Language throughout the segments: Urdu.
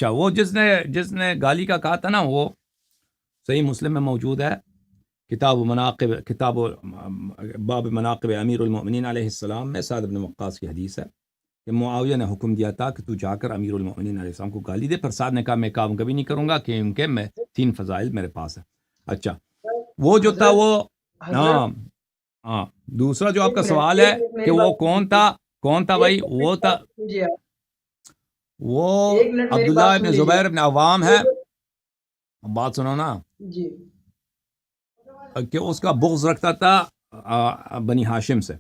اچھا وہ جس نے گالی کا کہا تھا نا، وہ صحیح مسلم میں موجود ہے، کتاب باب مناقب امیر المؤمنین علیہ السلام میں سعد بن وقاص کی حدیث ہے کہ معاویہ نے حکم دیا تھا کہ تو جا کر امیر المؤمنین علیہ السلام کو گالی دے، پر سعد نے کہا میں کام کبھی نہیں کروں گا کیونکہ میں 3 فضائل میرے پاس ہے۔ اچھا وہ جو تھا وہ ہاں دوسرا جو آپ کا سوال ہے کہ وہ کون تھا بھائی، وہ تھا وہ عبداللہ ابن زبیر ابن عوام ہے۔ بات سنو نا جی، کہ اس کا بغض رکھتا تھا بنی ہاشم سے،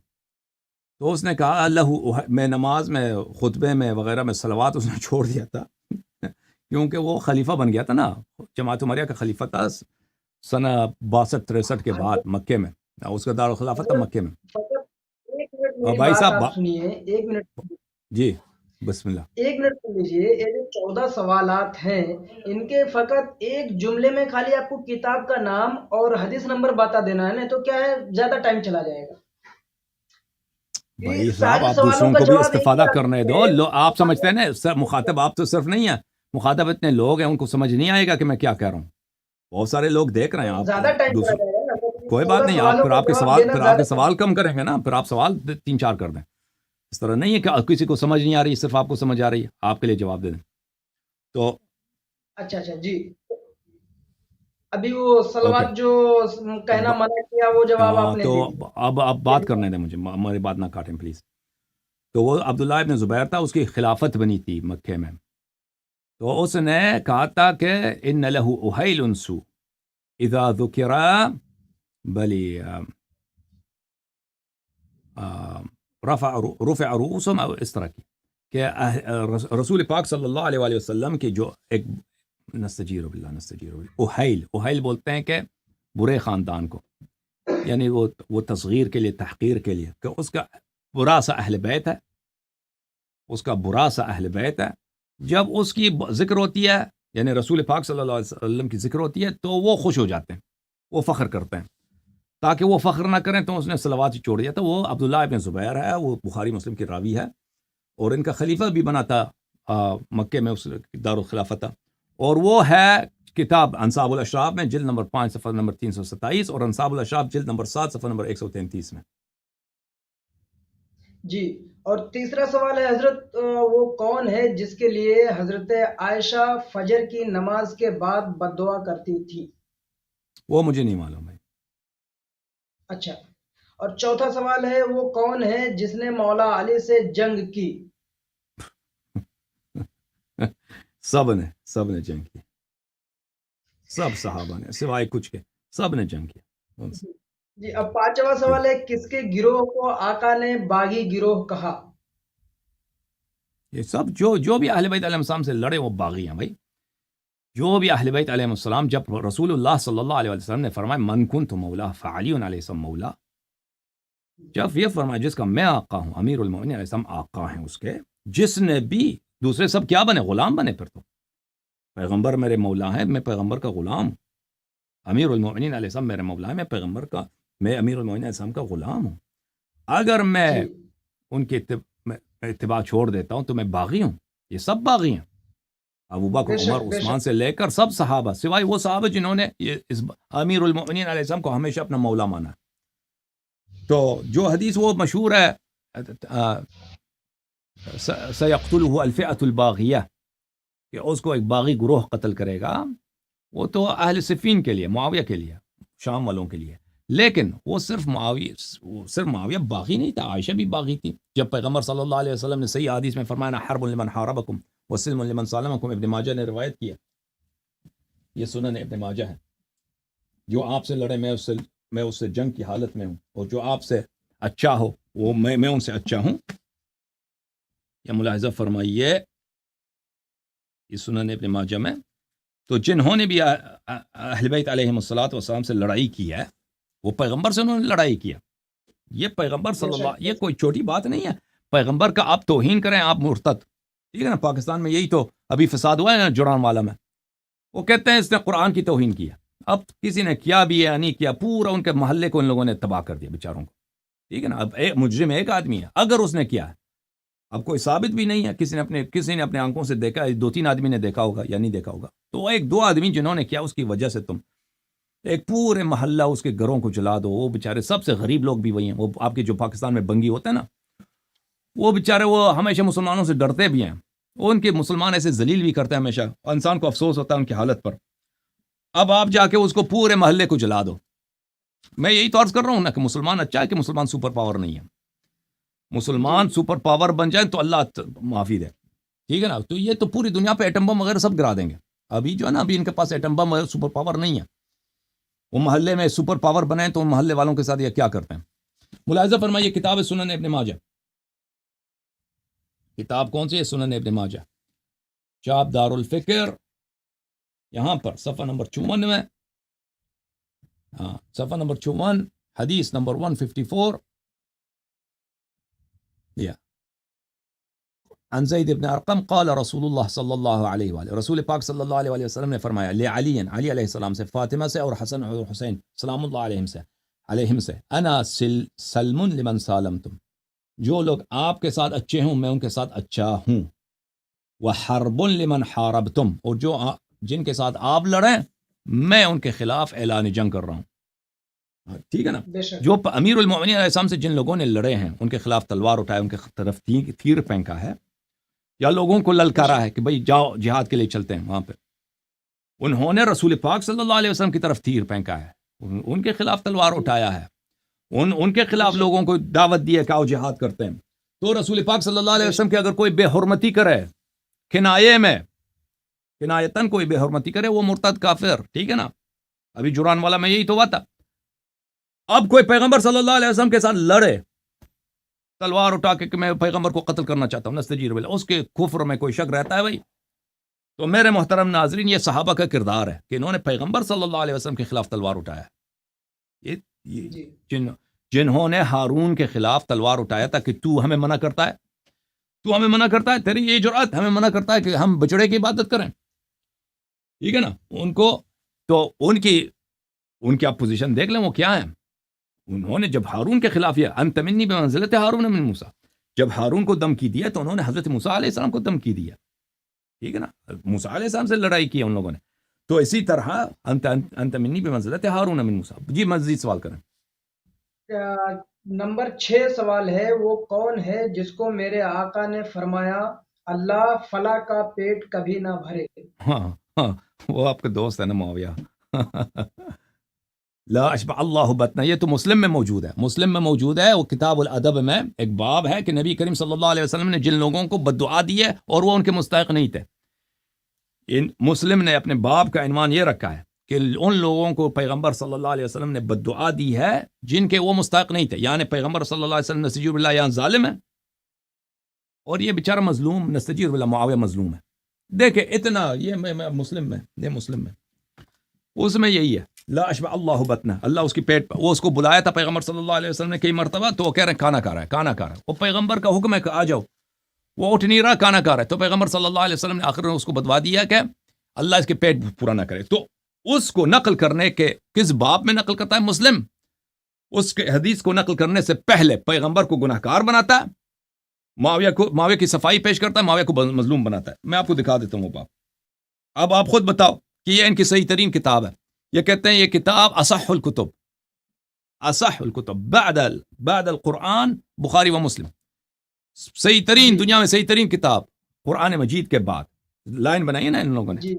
تو اس نے کہا اللہ میں نماز میں خطبے میں وغیرہ میں صلوات اس نے چھوڑ دیا تھا کیونکہ وہ خلیفہ بن گیا تھا نا، جماعت عمریہ کا خلیفہ تھا سنہ 62-63 کے بعد مکے میں، اس کا دارالخلافت تھا مکے میں۔ ایک منٹ اور میری بھائی بات صاحب آپ سنیے، ایک منٹ، جی بسم اللہ۔ ایک منٹ سن لیجیے۔ یہ جو 14 سوالات ہیں ان کے فقط ایک جملے میں خالی آپ کو کتاب کا نام اور حدیث نمبر بتا دینا ہے نا، تو کیا ہے زیادہ ٹائم چلا جائے گا۔ بھائی صاحب سارے آپ سوالوں دوسروں کا کو بھی جواب ایک ہی استفادہ آدمی کرنے ہے۔ دو، آپ سمجھتے ہیں نا مخاطب آپ تو صرف نہیں ہے، مخاطب اتنے لوگ ہیں ان کو سمجھ نہیں آئے گا کہ میں کیا کہہ رہا ہوں، بہت سارے لوگ دیکھ رہے ہیں۔ آپ زیادہ ٹائم چلا دوسروں جائے گا نا، کوئی بات 14 نہیں، آپ سوالوں پھر کا آپ کے جواب سوال دینا پھر آپ زیادہ کے سوال کم کریں گے نا، پھر آپ سوال 3-4 کر دیں، اس طرح نہیں ہے کہ کسی کو سمجھ نہیں آ رہی صرف آپ کو سمجھ آ رہی ہے، آپ کے لیے جواب دے دیں تو اچھا جی۔ ابھی وہ اوکے۔ سلوات جو کہنا منع کیا وہ جواب آپ نے تو دے دیا۔ اب بات کرنے دیں مجھے، ہماری بات نہ کاٹیں پلیز۔ تو وہ عبداللہ ابن زبیر تھا، اس کی خلافت بنی تھی مکے میں، تو اس نے کہا تھا کہ ان لہ اہیل سو اذا ذکر بلی رفع رؤوسهم، او اس طرح کی کہ رسول پاک صلی اللہ علیہ وآلہ وسلم کی جو ایک نستجیر باللہ اہیل بولتے ہیں کہ برے خاندان کو، یعنی وہ تصغیر کے لیے، تحقیر کے لیے، کہ اس کا برا سا اہل بیت ہے، اس کا برا سا اہل بیت ہے، جب اس کی ذکر ہوتی ہے یعنی رسول پاک صلی اللہ علیہ وسلم کی ذکر ہوتی ہے تو وہ خوش ہو جاتے ہیں، وہ فخر کرتے ہیں، تاکہ وہ فخر نہ کریں تو اس نے صلوات چھوڑ دیا تھا۔ وہ عبداللہ ابن زبیر ہے، وہ بخاری مسلم کی راوی ہے، اور ان کا خلیفہ بھی بنا تھا مکے میں، اس دارالخلافت تھا، اور وہ ہے کتاب انصاب الاشراف میں جلد نمبر 5 صفحہ نمبر 327، اور انصاب الاشراف جلد نمبر 7 صفحہ نمبر 133 میں۔ جی، اور تیسرا سوال ہے حضرت، وہ کون ہے جس کے لیے حضرت عائشہ فجر کی نماز کے بعد بد دعا کرتی تھی؟ وہ مجھے نہیں معلوم ہے۔ اچھا، اور چوتھا سوال ہے وہ کون ہے جس نے مولا علی سے جنگ کی؟ سب نے جنگ کی، سب صحابہ نے سوائے کچھ کے، سب نے جنگ کیا۔ جی، اب پانچواں سوال ہے کس کے گروہ کو آقا نے باغی گروہ کہا؟ یہ سب جو بھی اہل بیت علیہ السلام سے لڑے وہ باغی ہیں بھائی، جو بھی اہل بیت علیہ السلام، جب رسول اللہ صلی اللہ علیہ وسلم نے فرمایا من کنت مولا فعلی علیہ السلام مولا، جب یہ فرمایا جس کا میں آقا ہوں، امیر المؤمنین علیہ السلام آقا ہیں اس کے، جس نے بھی، دوسرے سب کیا بنے؟ غلام بنے۔ پھر تو پیغمبر میرے مولا ہے، میں پیغمبر کا غلام ہوں، امیر المؤمنین علیہ السلام میرے مولا ہے، میں پیغمبر کا، میں امیر المؤمنین علیہ السلام کا غلام ہوں، اگر میں جی، ان کے اتباع چھوڑ دیتا ہوں تو میں باغی ہوں۔ یہ سب باغی ہیں، ابو بکر، بے عمر، شک بے عثمان شک۔ سے لے کر سب صحابہ، سوائے وہ صحابہ جنہوں نے اس امیر المؤمنین علیہ السلام کو ہمیشہ اپنا مولا مانا۔ تو جو حدیث وہ مشہور ہے سیقتلہ الفئۃ الباغیہ، کہ اس کو ایک باغی گروہ قتل کرے گا، وہ تو اہل صفین کے لیے، معاویہ کے لیے، شام والوں کے لیے، لیکن وہ صرف معاویہ باغی نہیں تھا، عائشہ بھی باغی تھی۔ جب پیغمبر صلی اللہ علیہ وسلم نے صحیح حدیث میں فرمایا حرب لمن حاربکم وسلم لمن سالمکم، ابن ماجہ نے روایت کیا، یہ سنن ابن ماجہ ہے، جو آپ سے لڑے میں اس سے جنگ کی حالت میں ہوں، اور جو آپ سے اچھا ہو وہ میں ان سے اچھا ہوں۔ یہ ملاحظہ فرمائیے، یہ سنن ابن ماجہ میں۔ تو جنہوں نے بھی اہل بیت علیہم الصلوۃ والسلام سے لڑائی کی ہے، وہ پیغمبر سے انہوں نے لڑائی کیا، یہ پیغمبر صلی اللہ، یہ کوئی چھوٹی بات نہیں ہے، پیغمبر کا آپ توہین کریں، آپ مرتد، ٹھیک ہے نا۔ پاکستان میں یہی تو ابھی فساد ہوا ہے نا جڑان والا میں، وہ کہتے ہیں اس نے قرآن کی توہین کیا، اب کسی نے کیا بھی ہے نہیں کیا، پورا ان کے محلے کو ان لوگوں نے تباہ کر دیا بیچاروں کو، ٹھیک ہے نا۔ اب مجرم ایک آدمی ہے، اگر اس نے کیا ہے اب کوئی ثابت بھی نہیں ہے، کسی نے اپنے آنکھوں سے دیکھا، 2-3 آدمی نے دیکھا ہوگا یا نہیں دیکھا ہوگا، تو 1-2 آدمی جنہوں نے کیا، اس کی وجہ سے تم ایک پورے محلہ اس کے گھروں کو جلا دو. وہ بیچارے سب سے غریب لوگ بھی وہی ہیں، وہ آپ کے جو پاکستان میں بنگی ہوتے ہیں نا، وہ بیچارے وہ ہمیشہ مسلمانوں سے ڈرتے بھی ہیں، ان کے مسلمان ایسے ذلیل بھی کرتے ہیں ہمیشہ، انسان کو افسوس ہوتا ہے ان کی حالت پر. اب آپ جا کے اس کو پورے محلے کو جلا دو. میں یہی تو عرض کر رہا ہوں نا کہ مسلمان اچھا ہے کہ مسلمان سپر پاور نہیں ہے. مسلمان سپر پاور بن جائیں تو اللہ معافی دے، ٹھیک ہے نا. تو یہ تو پوری دنیا پہ ایٹم بم وغیرہ سب گرا دیں گے. ابھی جو ہے نا، ابھی ان کے پاس ایٹم بم وغیرہ سپر پاور نہیں ہے. وہ محلے میں سپر پاور بنائیں تو محلے والوں کے ساتھ یہ کیا کرتے ہیں. ملاحظہ فرمائیے، کتاب سنن ابن ماجہ، کتاب کون سی ہے؟ سنن ابن ماجہ، چاپ دار الفکر، یہاں پر صفحہ نمبر 54 میں، ہاں صفحہ نمبر 54، حدیث نمبر 154. عن زید بن ارقم قال رسول اللہ صلی اللہ علیہ وآلہ، رسول پاک صلی اللہ علیہ وسلم نے فرمایا، لعلی، علی علیہ السلام سے، فاطمہ سے اور حسن اور حسین سلام اللہ علیہم سے، انا سلم لمن سالمتم، جو لوگ آپ کے ساتھ اچھے ہوں میں ان کے ساتھ اچھا ہوں، وحرب لمن حاربتم، اور جن کے ساتھ آپ لڑیں میں ان کے خلاف اعلان جنگ کر رہا ہوں. ٹھیک ہے نا. جو امیر المؤمنین علیہ السلام سے جن لوگوں نے لڑے ہیں، ان کے خلاف تلوار اٹھائے، ان کے طرف تیر پھینکا ہے، یا لوگوں کو للکارا ہے کہ بھئی جاؤ جہاد کے لیے چلتے ہیں وہاں پہ، انہوں نے رسول پاک صلی اللہ علیہ وسلم کی طرف تیر پھینکا ہے، ان کے خلاف تلوار اٹھایا ہے، ان کے خلاف لوگوں کو دعوت دی ہے کہ آؤ جہاد کرتے ہیں. تو رسول پاک صلی اللہ علیہ وسلم کی اگر کوئی بے حرمتی کرے، کنایے میں، کنایتن کوئی بے حرمتی کرے، وہ مرتد کافر. ٹھیک ہے نا. ابھی جران والا میں یہی تو ہوا تھا. اب کوئی پیغمبر صلی اللہ علیہ وسلم کے ساتھ لڑے تلوار اٹھا کے کہ میں پیغمبر کو قتل کرنا چاہتا ہوں، نستجیر باللہ، اس کے کفر میں کوئی شک رہتا ہے بھائی. تو میرے محترم ناظرین، یہ صحابہ کا کردار ہے کہ انہوں نے پیغمبر صلی اللہ علیہ وسلم کے خلاف تلوار اٹھایا. یہ جنہوں نے ہارون کے خلاف تلوار اٹھایا تھا کہ تو ہمیں منع کرتا ہے، تیری یہ جرأت، ہمیں منع کرتا ہے کہ ہم بچڑے کی عبادت کریں. ٹھیک ہے نا. ان کو تو ان کی آپ پوزیشن دیکھ لیں وہ کیا ہیں. انہوں نے جب ہارون کے خلاف یہ انت منی بمنزلت ہارون من موسیٰ، جب ہارون کو دھمکی دیا تو انہوں نے حضرت موسیٰ علیہ السلام کو دھمکی دیا. ٹھیک ہے نا. موسیٰ علیہ السلام سے لڑائی کی ان لوگوں نے. تو اسی طرح انت منی بمنزلت ہارون من موسیٰ. جی مزید سوال کریں. نمبر 6 سوال ہے، وہ کون ہے جس کو میرے آقا نے فرمایا اللہ فلاں کا پیٹ کبھی نہ بھرے؟ ہاں وہ آپ کا دوست ہے نا معاویہ. لا اشبع اللہ بطنہ، یہ تو مسلم میں موجود ہے. وہ کتاب الادب میں ایک باب ہے کہ نبی کریم صلی اللہ علیہ وسلم نے جن لوگوں کو بددعا دی ہے اور وہ ان کے مستحق نہیں تھے، مسلم نے اپنے باب کا عنوان یہ رکھا ہے کہ ان لوگوں کو پیغمبر صلی اللہ علیہ وسلم نے بددعا دی ہے جن کے وہ مستحق نہیں تھے. یعنی پیغمبر صلی اللہ علیہ وسلم نستجیر باللہ یہاں ظالم ہے، اور یہ بیچارہ مظلوم، نستجیر باللہ معاویہ مظلوم ہے. دیکھیں اتنا، یہ مسلم میں اس میں یہی ہے، لا اشبع اللہ بطنہ، اللہ اس کی پیٹ پر، وہ اس کو بلایا تھا پیغمبر صلی اللہ علیہ وسلم نے کئی مرتبہ، تو وہ کہہ رہے ہیں کھانا کھا رہا ہے. وہ پیغمبر کا حکم ہے کہ آ جاؤ، وہ اٹھ نہیں رہا، کھانا کھا رہا ہے. تو پیغمبر صلی اللہ علیہ وسلم نے آخر میں اس کو بدوا دیا کہ اللہ اس کے پیٹ پورا نہ کرے. تو اس کو نقل کرنے کے کس باب میں نقل کرتا ہے مسلم؟ اس کے حدیث کو نقل کرنے سے پہلے پیغمبر کو گناہ کار بناتا ہے، معاویہ کی صفائی پیش کرتا ہے، معاویہ کو مظلوم بناتا ہے. میں آپ کو دکھا دیتا ہوں وہ باب. اب آپ خود بتاؤ کہ یہ ان کی صحیح ترین کتاب ہے. یہ کہتے ہیں یہ کتاب اصح الکتب بعد القرآن بخاری و مسلم، صحیح ترین، دنیا میں صحیح ترین کتاب قرآن مجید کے بعد. لائن بنائی ہے نا ان لوگوں نے.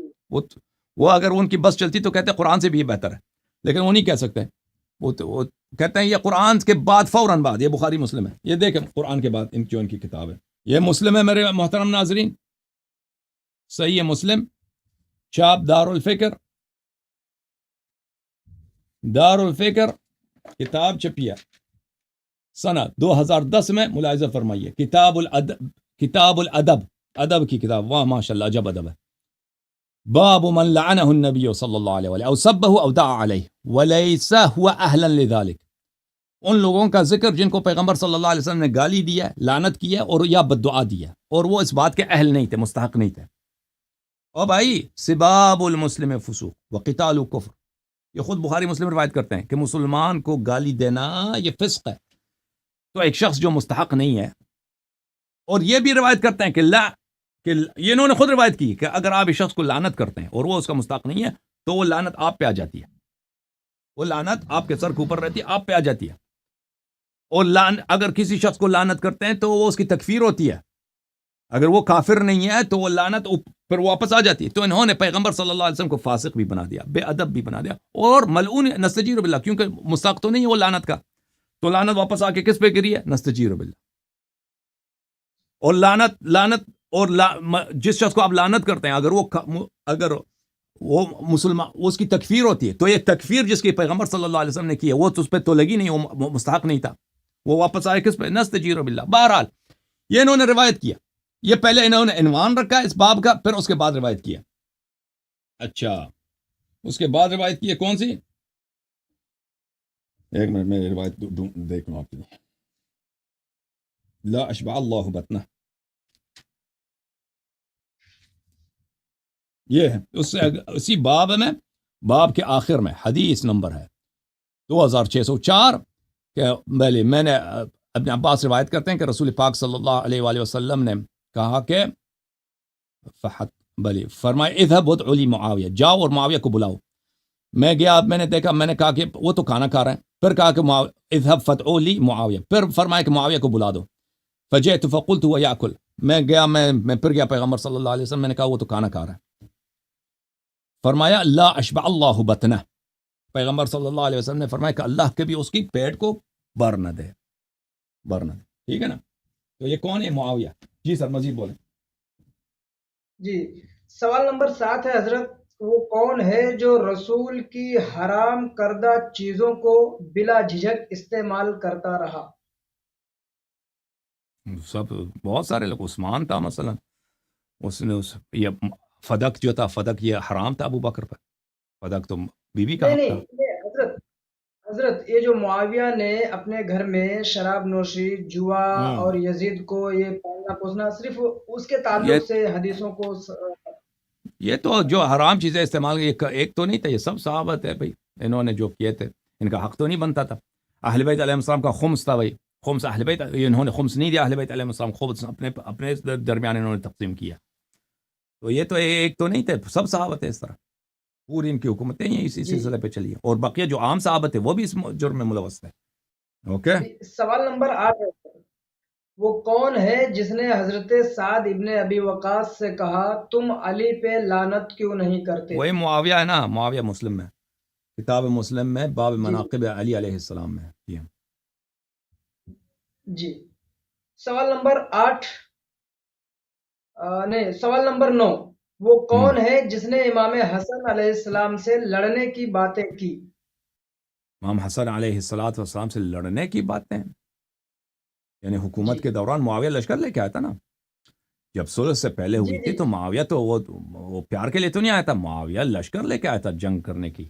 وہ اگر ان کی بس چلتی تو کہتے ہیں قرآن سے بھی یہ بہتر ہے، لیکن وہ نہیں کہہ سکتے. وہ کہتے ہیں یہ قرآن کے بعد فوراً بعد یہ بخاری مسلم ہے. یہ دیکھیں قرآن کے بعد ان کی کتاب ہے، یہ مسلم ہے میرے محترم ناظرین. صحیح مسلم، چاپ دار الفکر کتاب چپیا سنہ 2010 میں. ملاحظہ فرمائیے، کتاب الادب، ادب کی کتاب. واہ ماشاء اللہ، عجب ادب ہے. باب من لعنه النبی صلی اللہ علیہ وآلہ او سبہ او دعا علیہ ولیس هو اہلا لذلك. ان لوگوں کا ذکر جن کو پیغمبر صلی اللہ علیہ وسلم نے گالی دی ہے، لعنت کی ہے اور یا بددعا دی ہے، اور وہ اس بات کے اہل نہیں تھے، مستحق نہیں تھے. اور بھائی سباب المسلم فسوق وقتال کفر، یہ خود بخاری مسلم روایت کرتے ہیں کہ مسلمان کو گالی دینا یہ فسق ہے. تو ایک شخص جو مستحق نہیں ہے اور یہ بھی روایت کرتے ہیں کہ یہ انہوں نے خود روایت کی کہ اگر آپ اس شخص کو لعنت کرتے ہیں اور وہ اس کا مستحق نہیں ہے تو وہ لعنت آپ پہ آ جاتی ہے، وہ لعنت آپ کے سر کے اوپر رہتی ہے، آپ پہ آ جاتی ہے. اور اگر کسی شخص کو لعنت کرتے ہیں تو وہ اس کی تکفیر ہوتی ہے، اگر وہ کافر نہیں ہے تو وہ لعنت پھر واپس آ جاتی ہے. تو انہوں نے پیغمبر صلی اللہ علیہ وسلم کو فاسق بھی بنا دیا، بے ادب بھی بنا دیا، اور ملعون نستجیر باللہ، کیونکہ مستحق تو نہیں ہے وہ لعنت کا، تو لعنت واپس آ کے کس پہ گری ہے؟ نستجیر باللہ. اور لعنت اور جس شخص کو آپ لعنت کرتے ہیں اگر وہ مسلمان، اس کی تکفیر ہوتی ہے، تو یہ تکفیر جس کی پیغمبر صلی اللہ علیہ وسلم نے کی ہے وہ تو اس پہ تو لگی نہیں، وہ مستحق نہیں تھا، وہ واپس آئے کس پہ؟ نستجیر باللہ. بہرحال یہ انہوں نے روایت کیا، یہ پہلے انہوں نے عنوان رکھا اس باب کا، پھر اس کے بعد روایت کیا. اچھا، اس کے بعد روایت کی ہے کون سی؟ ایک منٹ میں روایت دیکھ لوں آپ کے لیے. لا اشبع اللہ بطنہ، یہ ہے اسی باب میں، باب کے آخر میں حدیث نمبر ہے 2604 کہ میں نے ابن عباس روایت کرتے ہیں کہ رسول پاک صلی اللہ علیہ وآلہ وسلم نے کہا کہ فرمائے اذهب وادع لی معاویہ، جاؤ اور معاویہ کو بلاؤ. میں گیا، میں نے دیکھا، میں نے کہا کہ وہ تو کھانا کھا رہے ہیں، پھر کہا کہ اذهب فادع لی معاویہ، پھر فرمایا کہ معاویہ کو بلا دو. فجئت فقلت هو یاکل، میں گیا، میں پھر گیا پیغمبر صلی اللہ علیہ وسلم، میں نے کہا وہ تو کھانا کھا رہا ہے. فرمایا لا اشبع اللہ بطنہ، پیغمبر صلی اللہ علیہ وسلم نے فرمایا کہ اللہ کبھی اس کی پیٹ کو بھر نہ دے. ٹھیک ہے نا؟ تو یہ کون ہے؟ معاویہ. جی سر مزید بولیں. جی، سوال نمبر 7 ہے حضرت، وہ کون ہے جو رسول کی حرام کردہ چیزوں کو بلا جھجک استعمال کرتا رہا؟ سب بہت سارے لوگ، عثمان تھا مثلا، اس نے یہ فدق جو تھا، فدق یہ حرام تھا ابو بکر پر، فدق تو بیوی کا حق تھا. نہیں حضرت یہ جو معاویہ نے اپنے گھر میں شراب نوشی، جوا اور یزید کو یہ پالنا پوسنا، صرف اس کے تعلق سے حدیثوں کو یہ تو جو حرام چیزیں استعمال ایک تو نہیں تھا، یہ سب صحابت ہے بھائی، انہوں نے جو کیے تھے ان کا حق تو نہیں بنتا تھا. اہل بیت علیہ السلام کا خمس تھا بھائی، خمس اہل بیت، انہوں نے خمس نہیں دیا اہل بیت علیہ السلام، خمس اپنے درمیان انہوں نے تقسیم کیا. تو یہ تو ایک تو نہیں تھے، سب صحابت ہے اس طرح، پوری ان کی حکومتیں ہیں اسی سلسلے پہ چلی، اور بقیہ جو عام صحابت ہے وہ بھی اس جرم میں ملوث تھے. اوکے. سوال نمبر 8 ہے، وہ کون ہے جس نے حضرت سعد ابن ابی وقاص سے کہا تم علی پہ لعنت کیوں نہیں کرتے؟ وہی معاویہ ہے نا، معاویہ مسلم میں، کتاب مسلم میں باب مناقب علی علیہ السلام میں. جی، سوال نمبر 8 نہیں، سوال نمبر 9، وہ کون ہے جس نے امام حسن علیہ السلام سے لڑنے کی باتیں کی؟ امام حسن علیہ السلام سے لڑنے کی باتیں، یعنی حکومت کے دوران معاویہ لشکر لے کے آیا تھا نا، جب صلح سے پہلے ہوئی تھی تو معاویہ تو وہ پیار کے لیے تو نہیں آیا تھا، معاویہ لشکر لے کے آیا تھا جنگ کرنے کی،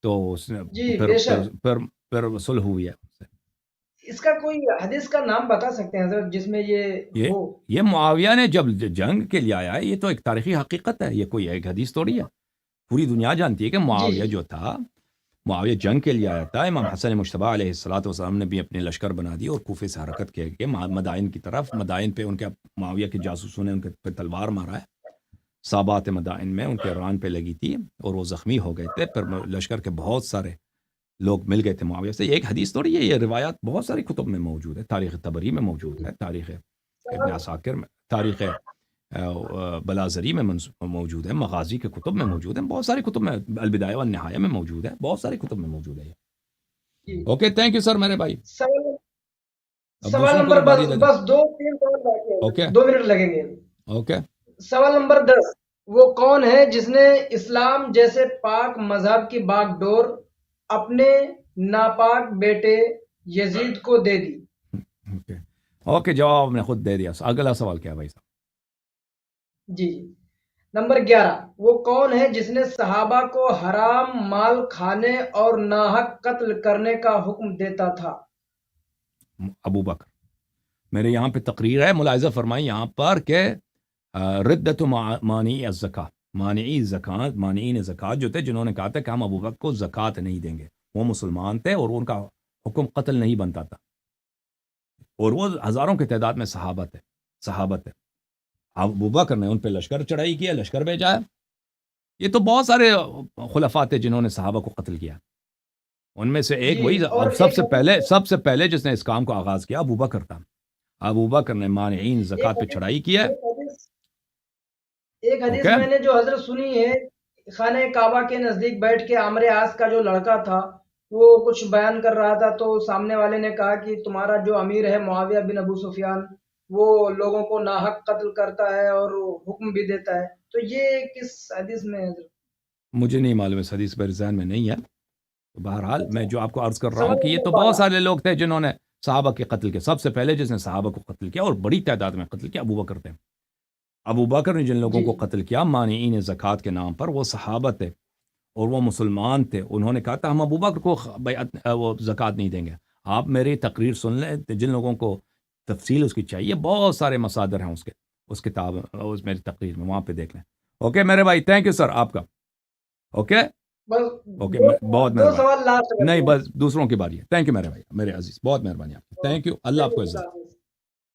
تو اس نے پھر صلح ہوئی ہے. اس کا کوئی حدیث کا نام بتا سکتے ہیں حضرت جس میں یہ معاویہ نے جب جنگ کے لیے آیا ہے، یہ تو ایک تاریخی حقیقت ہے، یہ کوئی ایک حدیث تھوڑی ہے، پوری دنیا جانتی ہے کہ معاویہ جو تھا، معاویہ جنگ کے لیے آیا تھا. امام حسن مجتبیٰ علیہ السلام نے بھی اپنے لشکر بنا دی اور کوفے سے حرکت کیا کہ مدائن کی طرف، مدائن پہ ان کے معاویہ کے جاسوسوں نے ان کے پہ تلوار مارا ہے، صابات مدائن میں ان کے ران پہ لگی تھی اور وہ زخمی ہو گئے تھے. پھر لشکر کے بہت سارے لوگ مل گئے تھے معاویہ سے. یہ ایک حدیث تھوڑی ہے، یہ روایات بہت ساری کتب میں موجود ہے، تاریخ طبری میں موجود ہے، تاریخ ابن عساکر میں، تاریخ بلازری میں موجود ہے، مغازی کے کتب میں موجود ہے، بہت ساری کتب میں، البدایہ والنہایہ میں موجود ہے، بہت ساری کتب میں موجود ہے. اوکے، تھینک یو سر میرے بھائی. سوال نمبر بس 2-3 سوال باقی ہیں، 2 منٹ لگیں گے. اوکے. سوال نمبر 10، وہ کون ہے جس نے اسلام جیسے پاک مذہب کی باغ ڈور اپنے ناپاک بیٹے یزید کو دے دی؟ اوکے، جواب نے خود دے دیا. اگلا سوال کیا بھائی صاحب؟ جی، نمبر 11، وہ کون ہے جس نے صحابہ کو حرام مال کھانے اور ناحق قتل کرنے کا حکم دیتا تھا؟ ابو بکر. میرے یہاں پہ تقریر ہے، ملاحظہ فرمائی یہاں پر کہ ردت مانعی الزکاۃ، مانعین زکوٰۃ جو تھے، جنہوں نے کہا تھا کہ ہم ابو بکر کو زکوٰۃ نہیں دیں گے، وہ مسلمان تھے اور ان کا حکم قتل نہیں بنتا تھا، اور وہ ہزاروں کی تعداد میں صحابہ تھے. صحابت ہے. ابو بکر نے ان پہ لشکر چڑھائی کیا, لشکر بھیجا ہے. یہ تو بہت سارے خلفاء تھے جنہوں نے صحابہ کو قتل کیا. ان میں سے ایک جی وہی اور سب سے پہلے جس نے اس کام کو آغاز کیا ابو بکر تھا. ابو بکر نے مانعین زکوٰۃ پہ چڑھائی کیا. ایک حدیث اوکے, میں نے جو حضرت سنی ہے, خانہ کعبہ کے نزدیک بیٹھ کے عامر عاص کا جو لڑکا تھا وہ کچھ بیان کر رہا تھا, تو سامنے والے نے کہا کہ تمہارا جو امیر ہے معاویہ بن ابو سفیان وہ لوگوں کو ناحق قتل کرتا ہے اور حکم بھی دیتا ہے. تو یہ کس حدیث میں ہے حضرت؟ مجھے نہیں معلوم, اس حدیث پر ذہن میں نہیں ہے. بہرحال میں جو آپ کو عرض کر رہا ہوں کہ یہ تو بہت سارے لوگ تھے جنہوں نے صحابہ کے قتل کیا. سب سے پہلے جس نے صحابہ کو قتل کیا اور بڑی تعداد میں قتل کیا ابو بکر تھے. ابو بکر نے جن لوگوں کو قتل کیا مانعین زکوٰۃ کے نام پر, وہ صحابہ تھے اور وہ مسلمان تھے. انہوں نے کہا تھا ہم ابو بکر کو وہ زکوٰۃ نہیں دیں گے. آپ میری تقریر سن لیں, جن لوگوں کو تفصیل اس کی چاہیے بہت سارے مصادر ہیں اس کتاب اس میری تقریر میں, وہاں پہ دیکھ لیں. اوکے میرے بھائی, تھینک یو سر آپ کا. اوکے اوکے, بہت دو مہربانی. سوال لاسٹ نہیں بس دوسروں کی باری ہے. تھینک یو میرے بھائی, میرے عزیز, بہت مہربانی آپ کی. تھینک یو, اللہ آپ کو عزت.